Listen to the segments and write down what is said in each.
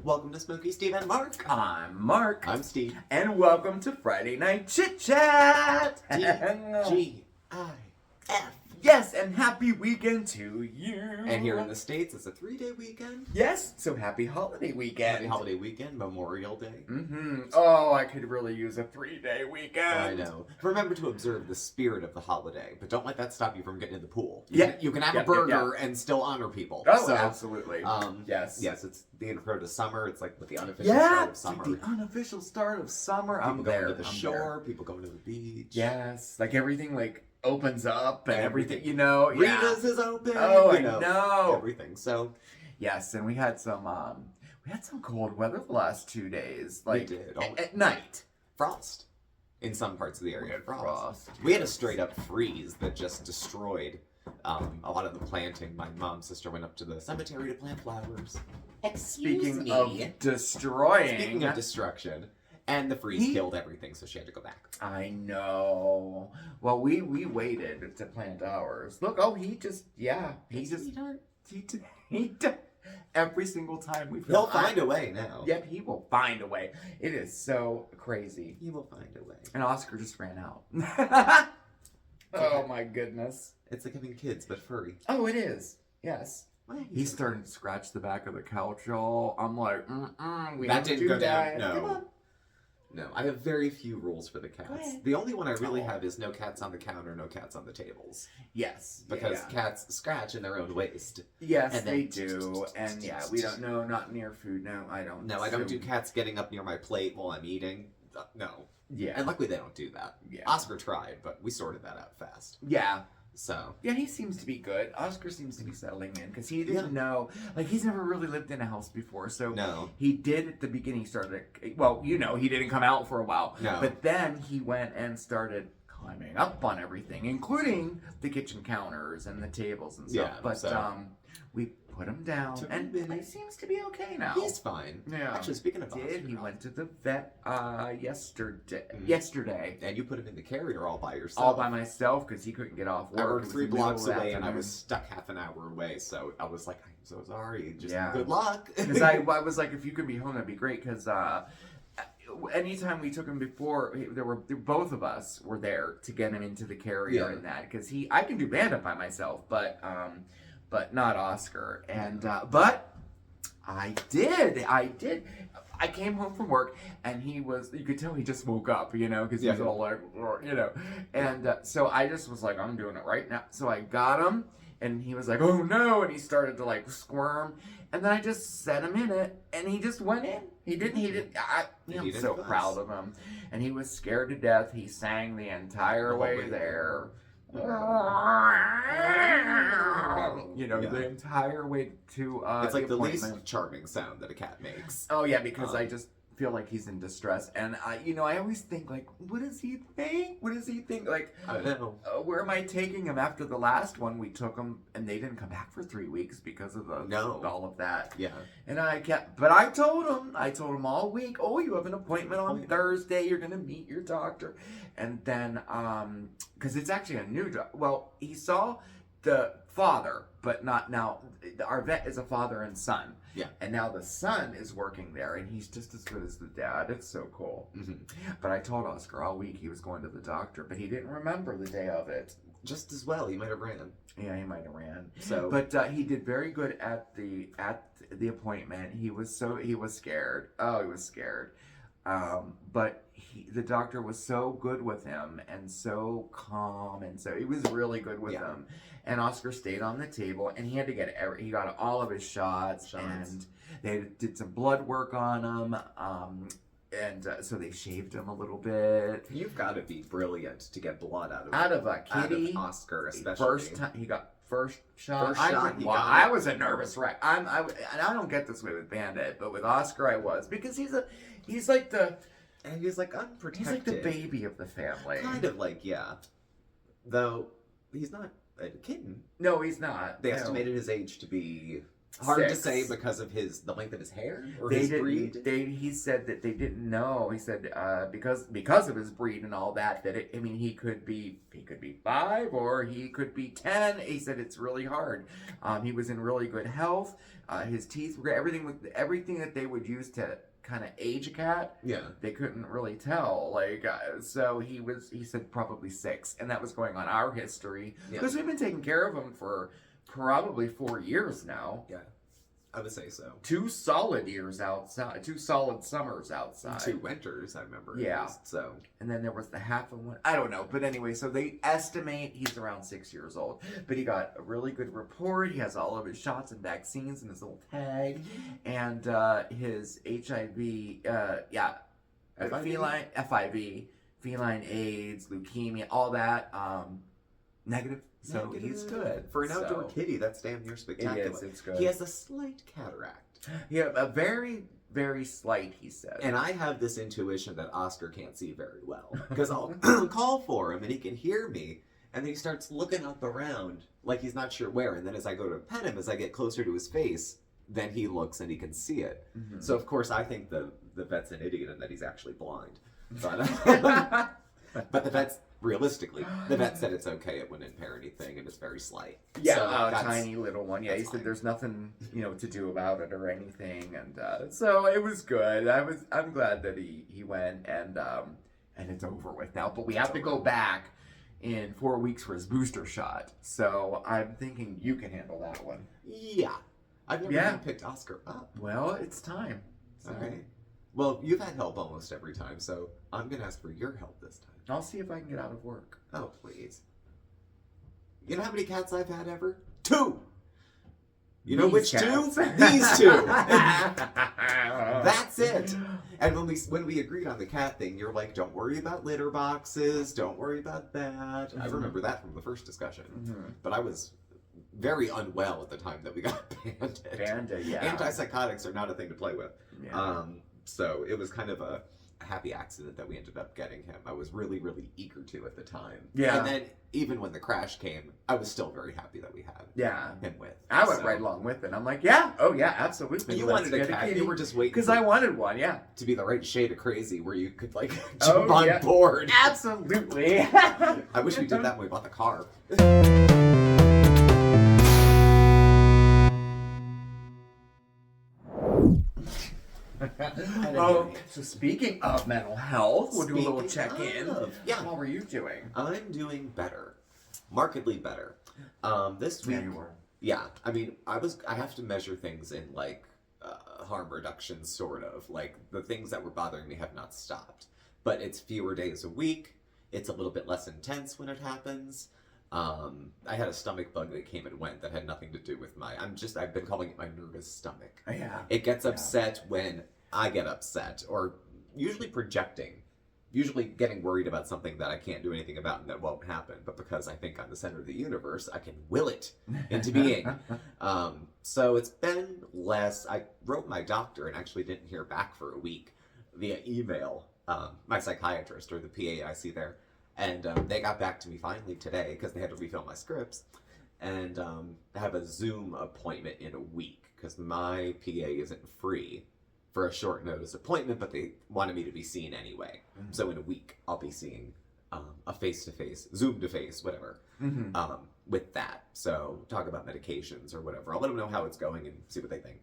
Welcome to Smokey, Steve, and Mark. I'm Mark. I'm Steve. And welcome to Friday Night Chit Chat. T-G-I-F. Yes, and happy weekend to you. And here in the States, it's a 3-day weekend. Yes, so happy holiday weekend. Happy holiday weekend, Memorial Day. Oh, I could really use a 3-day weekend. I know. Remember to observe the spirit of the holiday, but don't let that stop you from getting in the pool. You can have a burger and still honor people. Oh, so, absolutely. Yes, it's the intro to summer. It's like the unofficial start of summer. Like the unofficial start of summer. People going to the shore, people going to the beach. Yes, like everything opens up and everything, you know. Rita's is open. Oh, I know. Everything. So, yes, and we had some cold weather the last 2 days. We did. At night. Frost. In some parts of the area. We had frost. We had a straight up freeze that just destroyed a lot of the planting. My mom's sister went up to the cemetery to plant flowers. Speaking of destroying. Speaking of destruction. And the freeze killed everything, so she had to go back. I know. Well, we waited to plant ours. Look, he every single time we He'll find a way now. Yep, he will find a way. It is so crazy. He will find a way. And Oscar just ran out. Oh my goodness. It's like having kids, but furry. Oh, it is. Yes. He's starting to scratch the back of the couch, y'all. I'm like, that didn't go down. No. No, I have very few rules for the cats. The only one I really have is no cats on the counter, no cats on the tables. Yes. Because cats scratch in their own waste. Yes, and they do. And we don't know, not near food. No, I don't. No, I don't do cats getting up near my plate while I'm eating. No. Yeah. And luckily they don't do that. Yeah. Oscar tried, but we sorted that out fast. Yeah. So. Yeah, he seems to be good. Oscar seems to be settling in because he didn't know. He's never really lived in a house before. So he did at the beginning. He started. Well, he didn't come out for a while. No. But then he went and started climbing up on everything, including the kitchen counters and the tables and stuff. Yeah, but we put him down, and he seems to be okay now. He's fine. Yeah. Actually, speaking of Oscar, he went to the vet yesterday. And you put him in the carrier all by yourself. All by myself because he couldn't get off work. I worked 3 blocks away, and I was stuck half an hour away. So I was like, I'm so sorry. Just good luck. Because I was like, if you could be home, that'd be great. Because anytime we took him before, both of us were there to get him into the carrier and that. Because I can do band-up by myself, but not Oscar. And but I did. I came home from work, and you could tell he just woke up, because he was all like, and so I just was like, I'm doing it right now. So I got him, and he was like, oh no, and he started to squirm, and then I just set him in it, and he just went in. I'm so proud of him, and he was scared to death. He sang the entire way there. The entire way to it's like the least charming sound that a cat makes. Oh yeah, because I just feel like he's in distress, and I always think what does he think? I don't know. Where am I taking him? After the last one, we took him, and they didn't come back for 3 weeks because of all of that. Yeah. And I told him all week, oh, you have an appointment on Thursday. You're gonna meet your doctor, and then because it's actually a new doctor. Well, he saw the father, but not now. Our vet is a father and son. Yeah. And now the son is working there, and he's just as good as the dad. It's so cool. Mm-hmm. But I told Oscar all week he was going to the doctor, but he didn't remember the day of it. Just as well, he might have ran. Yeah, he might have ran. So, but he did very good at the appointment. He was scared. Oh, he was scared. But the doctor was so good with him and so calm, and so he was really good with him. And Oscar stayed on the table, and he had to he got all of his shots. And they did some blood work on him. And so they shaved him a little bit. You've got to be brilliant to get blood out of a kitty. Out of Oscar, especially. First time he got first shot. I was a nervous wreck. And I don't get this way with Bandit, but with Oscar I was, because he's like unprotected. He's like the baby of the family. Kind of though he's not a kitten. No, he's not. They estimated his age to be Hard to 6. say because of the length of his hair or They his didn't. breed. He said that they didn't know. He said because of his breed and all that. He could be 5 or he could be 10. He said it's really hard. He was in really good health. His teeth were everything that they would use to kind of age a cat. Yeah. They couldn't really tell. So he said probably 6, and that was going on our history because we've been taking care of him for probably 4 years now. Yeah. I would say so. 2 solid years outside. 2 solid summers outside. 2 winters, I remember. Yeah. So. And then there was the half of one. I don't know. But anyway, so they estimate he's around 6 years old. But he got a really good report. He has all of his shots and vaccines in his little tag. And his HIV, FIV, feline AIDS, leukemia, all that, negative. So he's good. For an outdoor kitty, that's damn near spectacular. It is, it's good. He has a slight cataract. Yeah, a very, very slight, he said. And I have this intuition that Oscar can't see very well. Because I'll call for him and he can hear me. And then he starts looking up around like he's not sure where. And then as I go to pet him, as I get closer to his face, then he looks and he can see it. Mm-hmm. So, of course, I think the vet's an idiot and that he's actually blind. But, but the vet's... Realistically, the vet said it's okay. It wouldn't impair anything, and it's very slight. Yeah, so tiny little one. Yeah, he said there's nothing, to do about it or anything, and so it was good. I'm glad that he went, and it's over with now. But we have to go back in 4 weeks for his booster shot. So I'm thinking you can handle that one. Yeah, I've never even picked Oscar up. Well, it's time. So. Okay. Well, you've had help almost every time, so I'm gonna ask for your help this time. I'll see if I can get out of work. Oh, please. You know how many cats I've had ever? 2! You know which cats. 2? These 2! That's it! And when we agreed on the cat thing, you're like, don't worry about litter boxes, don't worry about that. Mm-hmm. I remember that from the first discussion. Mm-hmm. But I was very unwell at the time that we got banded. Banded, yeah. Antipsychotics are not a thing to play with. Yeah. So it was kind of a happy accident that we ended up getting him. I was really, really eager to at the time. Yeah. And then even when the crash came, I was still very happy that we had him with. I went right along with it. I'm like, absolutely. You wanted a cat. You were just waiting. Because I wanted one, to be the right shade of crazy where you could jump on board. Absolutely. I wish we did that when we bought the car. So speaking of mental health, we'll do a little check-in. Yeah. How are you doing? I'm doing better. Markedly better. This week... Yeah, I mean, I have to measure things in, harm reduction, sort of. The things that were bothering me have not stopped. But it's fewer days a week. It's a little bit less intense when it happens. I had a stomach bug that came and went that had nothing to do with I've been calling it my nervous stomach. Yeah. It gets upset when I get upset, or usually projecting, usually getting worried about something that I can't do anything about and that won't happen, but because I think I'm the center of the universe, I can will it into being. So it's been less. I wrote my doctor and actually didn't hear back for a week via email, my psychiatrist or the PA I see there. And they got back to me finally today because they had to refill my scripts. And I have a Zoom appointment in a week because my PA isn't free for a short notice appointment, but they wanted me to be seen anyway. Mm-hmm. So in a week, I'll be seeing a face-to-face, Zoom-to-face, whatever, with that. So talk about medications or whatever. I'll let them know how it's going and see what they think.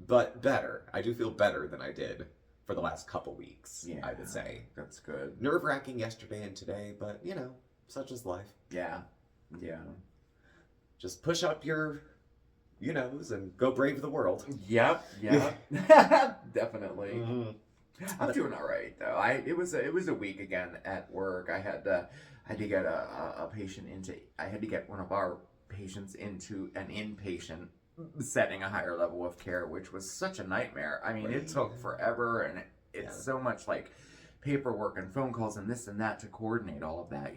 But better. I do feel better than I did for the last couple weeks, I would say. That's good. Nerve-wracking yesterday and today, but, such is life. Yeah. Yeah. Just push up your nose and go brave the world. Yep. Definitely. Mm-hmm. I'm doing all right, though. It was a week again at work. I had to get a patient I had to get one of our patients into an inpatient setting, a higher level of care, which was such a nightmare. I mean, it took forever, and it's so much paperwork and phone calls and this and that to coordinate all of that,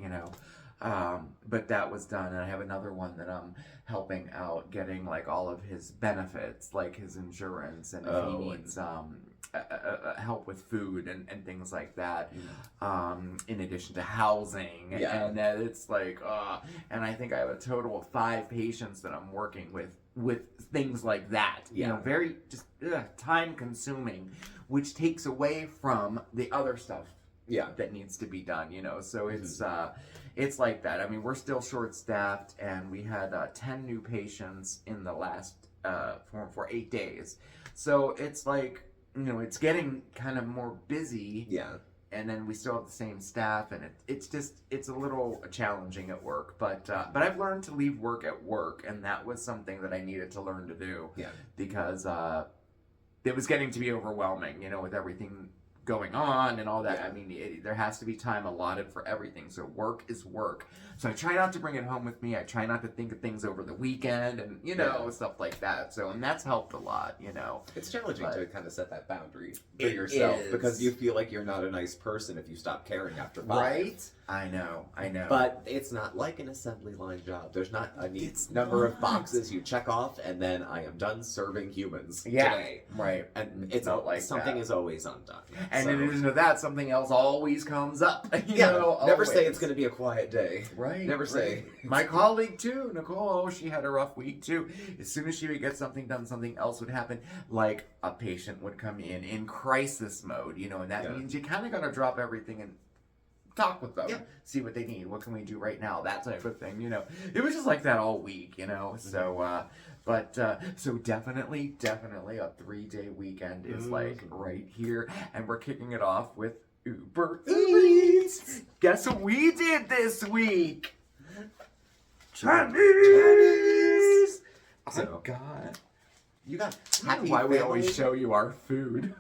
But that was done, and I have another one that I'm helping out getting like all of his benefits, like his insurance, and if he needs help with food and things like that, in addition to housing. And it's like, and I think I have a total of 5 patients that I'm working with things like that. You know, very just time consuming, which takes away from the other stuff that needs to be done, you know. So it's like that. I mean, we're still short staffed, and we had 10 new patients in the last for 8 days. So it's like, you know, it's getting kind of more busy. And then we still have the same staff, and it's a little challenging at work. But I've learned to leave work at work, and that was something that I needed to learn to do. Because it was getting to be overwhelming, you know, with everything going on and all that. I mean, there has to be time allotted for everything. So work is work. So I try not to bring it home with me. I try not to think of things over the weekend and, you know, stuff like that. So, and that's helped a lot, you know. It's challenging to kind of set that boundary for yourself because you feel like you're not a nice person if you stop caring after 5. Right? I know. But it's not like an assembly line job. There's not a number of boxes you check off and then I am done serving humans today. Right. And it's not like something is always undone. And in addition to that, something else always comes up. You know, never say it's going to be a quiet day. Right. Never say. My colleague too, Nicole, she had a rough week too. As soon as she would get something done, something else would happen. Like a patient would come in crisis mode, you know, and that means you kind of got to drop everything and talk with them, see what they need. What can we do right now? That type of thing, you know. It was just like that all week, you know. So, so definitely a 3-day weekend is like right here, and we're kicking it off with Uber Eats. Guess what we did this week? Chinese. So you got happy why we family? always show you our food.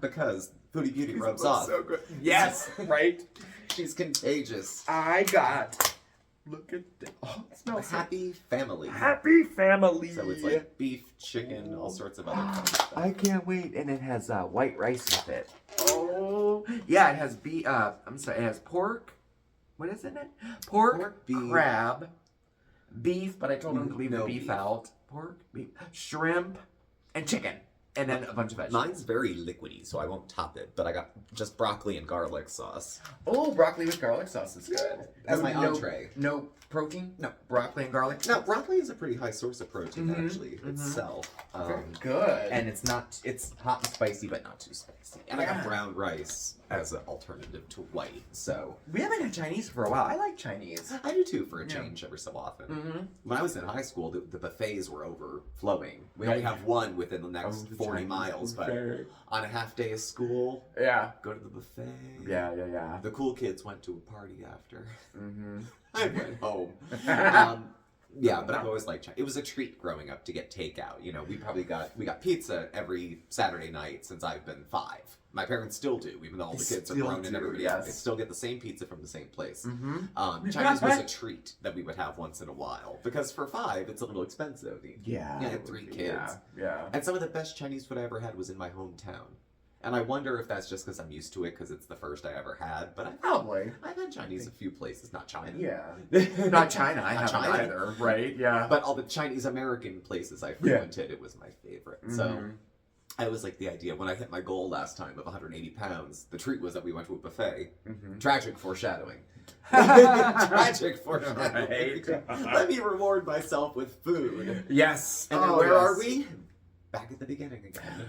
Because Foodie Beauty rubs off. So good. Yes, right. She's contagious. I got. Look at that. Oh, it smells happy family. Happy family. So it's like beef, chicken, all sorts of other fun stuff. I can't wait. And it has white rice with it. Oh. Yeah, it has beef. I'm sorry. It has pork. What is in it? Pork, beef, crab, beef. But I told him to leave the beef out. Pork, beef, shrimp, and chicken. And then a bunch of vegetables. Mine's very liquidy, so I won't top it. But I got just broccoli and garlic sauce. Oh, broccoli with garlic sauce is good. That's my entree. No protein? No. Broccoli and garlic? No, broccoli is a pretty high source of protein, actually, itself. Very good. And it's hot and spicy, but not too spicy. And I got brown rice as an alternative to white, so. We haven't had Chinese for a while. I like Chinese. I do too, for a change every so often. When I was in high school, the buffets were overflowing. We only have one within the next 40 miles, but on a half day of school, go to the buffet. Yeah. The cool kids went to a party after. I went home. But I've always liked Chinese. It was a treat growing up to get takeout. You know, we got pizza every Saturday night since I've been 5. My parents still do, even though all the kids are grown and everybody else. They still get the same pizza from the same place. Chinese was a treat that we would have once in a while. Because for 5, it's a little expensive. You had 3 kids. Yeah. And some of the best Chinese food I ever had was in my hometown. And I wonder if that's just because I'm used to it because it's the first I ever had. But I've had Chinese a few places, not China. Yeah. Not China. I haven't either. Right? Yeah. But all the Chinese American places I frequented, it was my favorite. So I was like the idea when I hit my goal last time of 180 pounds, the treat was that we went to a buffet. Tragic foreshadowing. Tragic foreshadowing. Right. Let me reward myself with food. Yes. And then where are we? Back at the beginning again.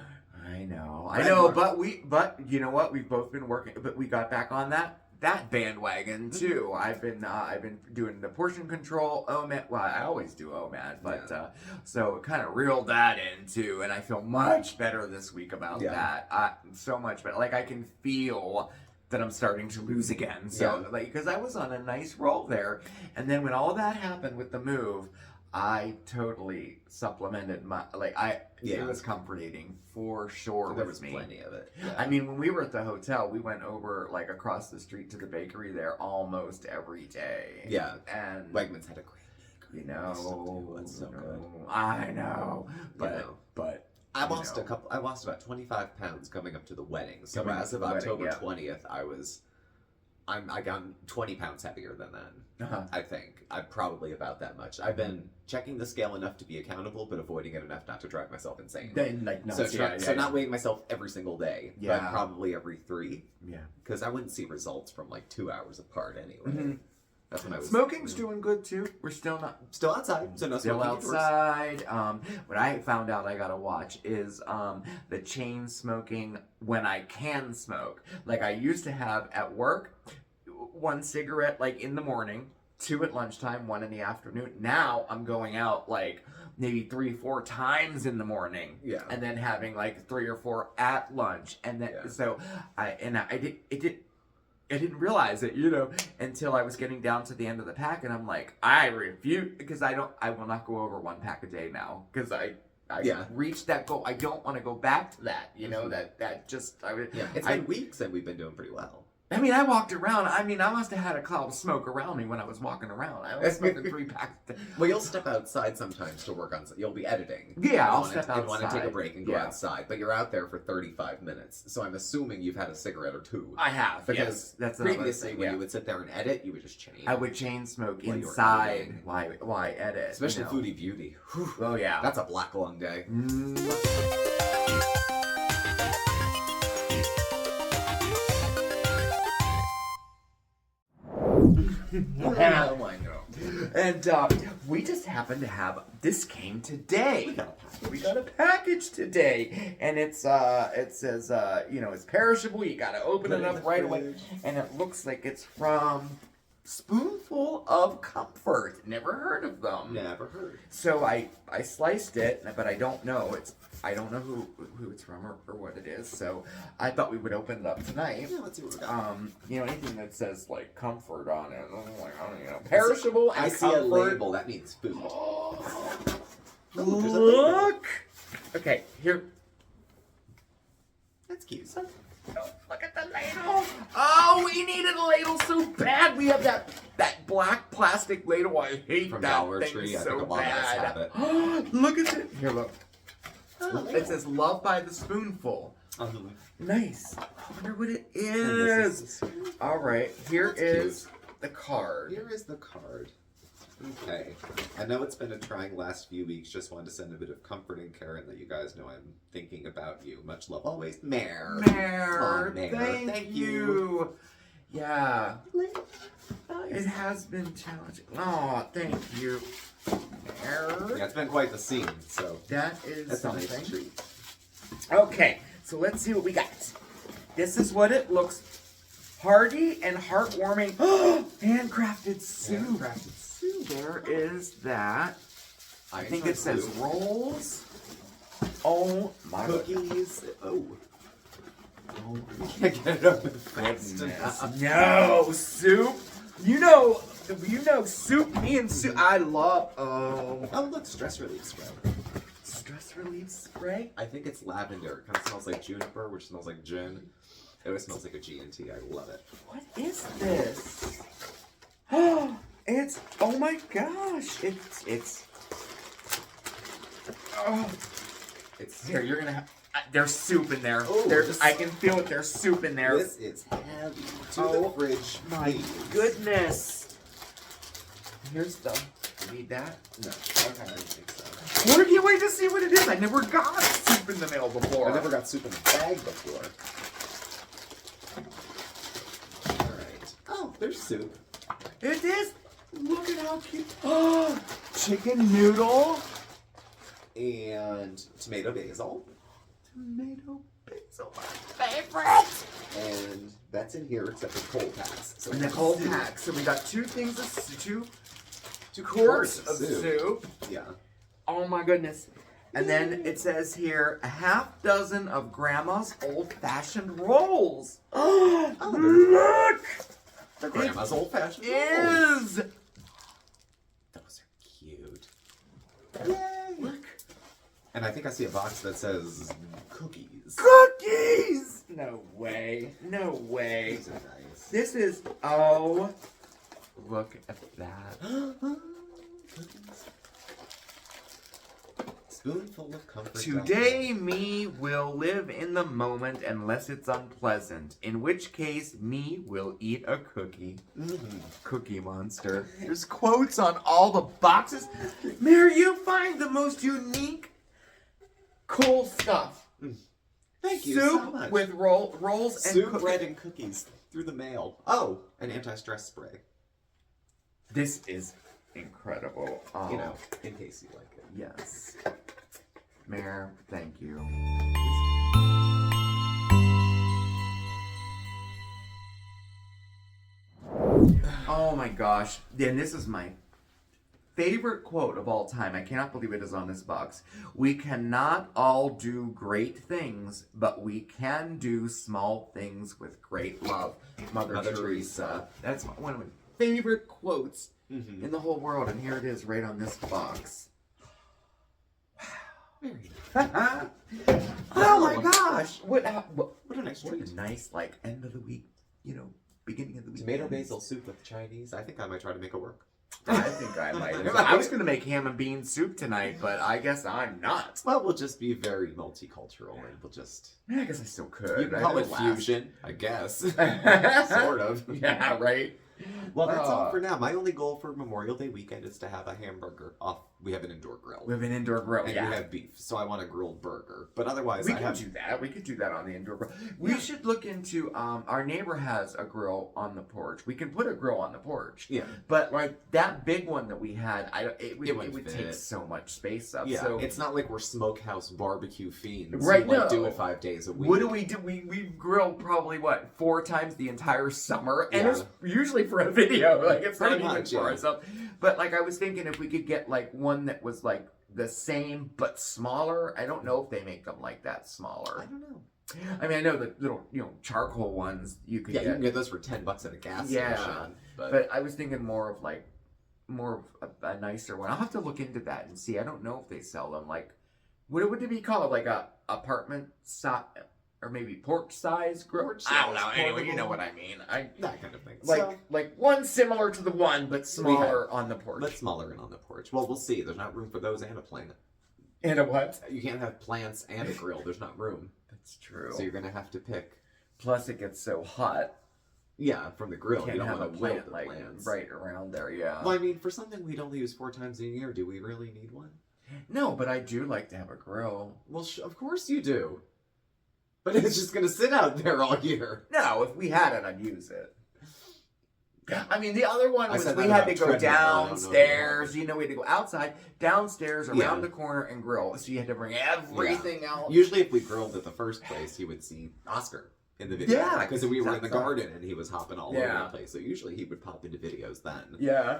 I know, but you know what? We've both been working, but we got back on that bandwagon too. I've been doing the portion control OMAD. Well, I always do OMAD, but so kind of reeled that in too, and I feel much better this week about that. So much better. Like I can feel that I'm starting to lose again. So like because I was on a nice roll there, and then when all that happened with the move, I totally supplemented it was comforting for sure. There was plenty of it. I mean, when we were at the hotel, we went over like across the street to the bakery there almost every day. Yeah. And Wegmans had a great bakery. You know, it's so good. I know. But I lost about 25 pounds coming up to the wedding. So as of October 20th, I was I got 20 pounds heavier than then. Uh-huh. I think I'm probably about that much. I've been checking the scale enough to be accountable, but avoiding it enough not to drive myself insane. Then like no, So not weighing myself every single day, Yeah. but probably every 3. Yeah. Because I wouldn't see results from like 2 hours apart anyway. Mm-hmm. That's when I was Smoking's doing good too. We're still not still outside, so no still smoking indoors. outside. What I found out I gotta watch is the chain smoking when I can smoke. Like I used to have at work, 1 cigarette like in the morning, 2 at lunchtime, 1 in the afternoon. Now I'm going out like maybe 3-4 times in the morning. Yeah. And then having like 3 or 4 at lunch. And then so I didn't realize it, until I was getting down to the end of the pack, and I'm like, I refuse, because I will not go over 1 pack a day now, because I reached that goal. I don't want to go back to that, It's been weeks and we've been doing pretty well. I mean, I walked around. I must have had a cloud of smoke around me when I was walking around. I was smoking 3 packs. Well, you'll step outside sometimes to work on. You'll be editing. Yeah, I'll step step outside. and want to take a break and go outside, but you're out there for 35 minutes. So I'm assuming you've had a cigarette or 2. I have. Because that's previously when you would sit there and edit, you would just chain. I would chain smoke While you were inside. editing. Why edit? Especially Foodie Beauty. Whew. Oh yeah. That's a black long day. Oh my God. And we just happen to have this came today. We got a package today, and it says it's perishable. You gotta open it up right away, and it looks like it's from Spoonful of Comfort. Never heard of them. Never heard. So I sliced it, but I don't know. I don't know who it's from or what it is. So I thought we would open it up tonight. Yeah, let's see what we got. Anything that says like comfort on it. Perishable and I see a comfort. label. That means food. Look. Okay, here. That's cute. Look at the ladle. Oh, we needed a ladle so bad. We have that black plastic ladle. I hate From that Dollar thing Tree. I so think a lot of us bad. have it. Look at it. Here, look. Oh, It says "Love by the Spoonful." Nice. I wonder what it is. All right, here is the card. Here is the card. Okay. I know it's been a trying last few weeks. Just wanted to send a bit of comfort and care and let you guys know I'm thinking about you. Much love always. Mare. Mare. Thank you. Yeah. Nice. It has been challenging. Oh, thank you. Mare. Yeah, it's been quite the scene, so That is that's a something. nice treat. Okay, so let's see what we got. This is what it looks. Hearty and heartwarming. Handcrafted soup. Handcrafted soup. There is that. I think it says rolls. Oh my Cookies. Oh. You can't get it open fast enough. No, soup. You know soup. Me and soup. I love. Oh, look, stress relief spray. Stress relief spray. I think it's lavender. It kind of smells like juniper, which smells like gin. It always smells like a G&T. I love it. What is this? It's. Oh my gosh. It's. Oh. It's Here, you're gonna have. There's soup in there. Oh, I can feel it. There's soup in there. This is heavy. To Oh, the fridge. My please. goodness. Here's the. You need that? No. Okay. I don't think so. Where do you wait to see what it is? I never got soup in the mail before. I never got soup in a bag before. Alright. Oh, there's soup. It is. Look at how cute. Oh, chicken noodle. And tomato basil. Tomato basil, my favorite. And that's in here except for cold packs. So And the that's cold soup. pack. So we got 2 things of two quarts quarts of of soup. Yeah. Oh my goodness. And then it says here, a half dozen of Grandma's old-fashioned rolls. Oh, look! The grandma's old-fashioned Is. Those are cute. Yay! Look. And I think I see a box that says cookies. Cookies! No way. No way. These are nice. This is, oh, look at that. Cookies. spoonful of comfort. Today, me will live in the moment unless it's unpleasant. In which case, me will eat a cookie. Cookie Monster. There's quotes on all the boxes. Mary, you find the most unique, cool stuff. Thank you Soup so much. with rolls and soup, bread, and cookies through the mail. Oh, an anti-stress spray. This is incredible. Oh, You know, in case you like it. yes. Mare, thank you. Oh my gosh. And this is my favorite quote of all time. I cannot believe it is on this box. We cannot all do great things, but we can do small things with great love. Mother Teresa. That's one of my favorite quotes in the whole world, and here it is right on this box. Very Oh my gosh! What a nice what treat. a nice end of the week, beginning of the week. Tomato basil soup with Chinese. I think I might try to make it work. I think I might. I was gonna make ham and bean soup tonight, but I guess I'm not. Well, we'll just be very multicultural, and we'll just... I guess I still could. You can call it fusion, I guess. Sort of. Yeah, right? Well, that's all for now. My only goal for Memorial Day weekend is to have a hamburger off. We have an indoor grill. We have an indoor grill, and we have beef, so I want a grilled burger. But otherwise, we can do that. We could do that on the indoor grill. We should look into. Our neighbor has a grill on the porch. We can put a grill on the porch. Yeah. But that big one that we had, it would fit. take so much space up. Yeah. So it's not like we're smokehouse barbecue fiends. Right. Who, No. do it 5 days a week. What do? We grill probably 4 times the entire summer, and it's usually for a video. Like it's Pretty not even much, for ourselves. But I was thinking if we could get one that was the same but smaller. I don't know if they make them like that smaller. I don't know. I mean, I know the little charcoal ones you could get. You can get those for $10 at a gas station. But I was thinking more of a nicer one. I'll have to look into that and see. I don't know if they sell them what would it be called? Like a apartment size or maybe porch size grill? I don't know. Anyway, you know what I mean. That kind of thing. Like one similar to the one, but smaller on the porch. But smaller and on the porch. Well, we'll see. There's not room for those and a plant. And a what? You can't have plants and a grill. There's not room. That's true. So you're going to have to pick. Plus, it gets so hot. Yeah, from the grill. You don't have want a to plant the plants. right around there, yeah. Well, I mean, for something we'd only use 4 times a year, do we really need one? No, but I do like to have a grill. Well, of course you do. But it's just going to sit out there all year. No, if we had it, I'd use it. I mean, the other one was we had to go downstairs. We had to go outside, downstairs, around the corner, and grill. So you had to bring everything out. Usually, if we grilled at the first place, you would see Oscar in the video. Yeah, because we were in the garden and he was hopping all over the place. So usually he would pop into videos then. Yeah.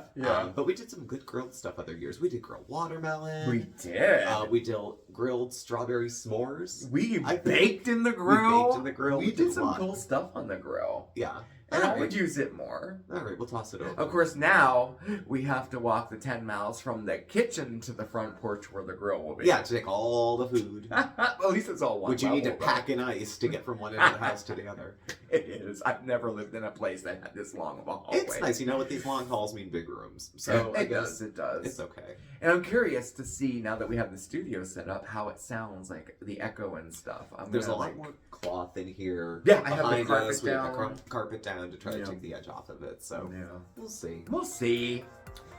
But we did some good grilled stuff other years. We did grilled watermelon. We did. We did grilled strawberry s'mores. We baked in the grill. We baked in the grill. We did some cool stuff on the grill. Yeah. And I would use it more. All right, we'll toss it over. Of course, now we have to walk the 10 miles from the kitchen to the front porch where the grill will be. Yeah, to take all the food. At least it's all one Which you need to level, pack in ice to get from one end of the house to the other. It is. I've never lived in a place that had this long of a hallway. It's nice. You know what? These long halls mean big rooms. So it does. It does. It's okay. And I'm curious to see, now that we have the studio set up, how it sounds, like the echo and stuff. There's a lot more cloth in here. Yeah, I have the carpet us. down. We have the carpet down to try to take the edge off of it. So we'll see. We'll see.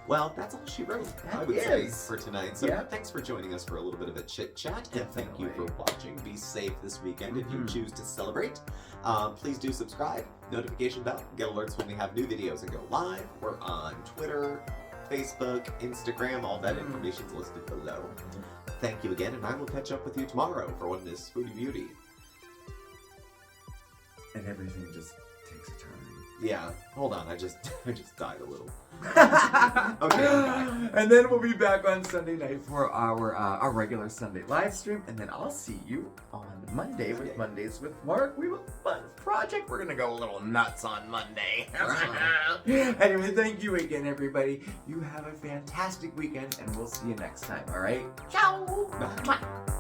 Well, that's all she wrote, I would say, for tonight. So thanks for joining us for a little bit of a chit-chat. And thank you for watching. Be safe this weekend if you choose to celebrate. Please do subscribe, notification bell, get alerts when we have new videos and go live. We're on Twitter, Facebook, Instagram. All that information is listed below. Thank you again, and I will catch up with you tomorrow for one of this Foodie Beauty. And everything just takes a turn. Yeah, hold on, I just died a little. Okay, and then we'll be back on Sunday night for our regular Sunday live stream, and then I'll see you on Monday with Mondays with Mark. We have a fun project. We're gonna go a little nuts on Monday. Anyway, thank you again, everybody. You have a fantastic weekend, and we'll see you next time. All right? Ciao. Bye.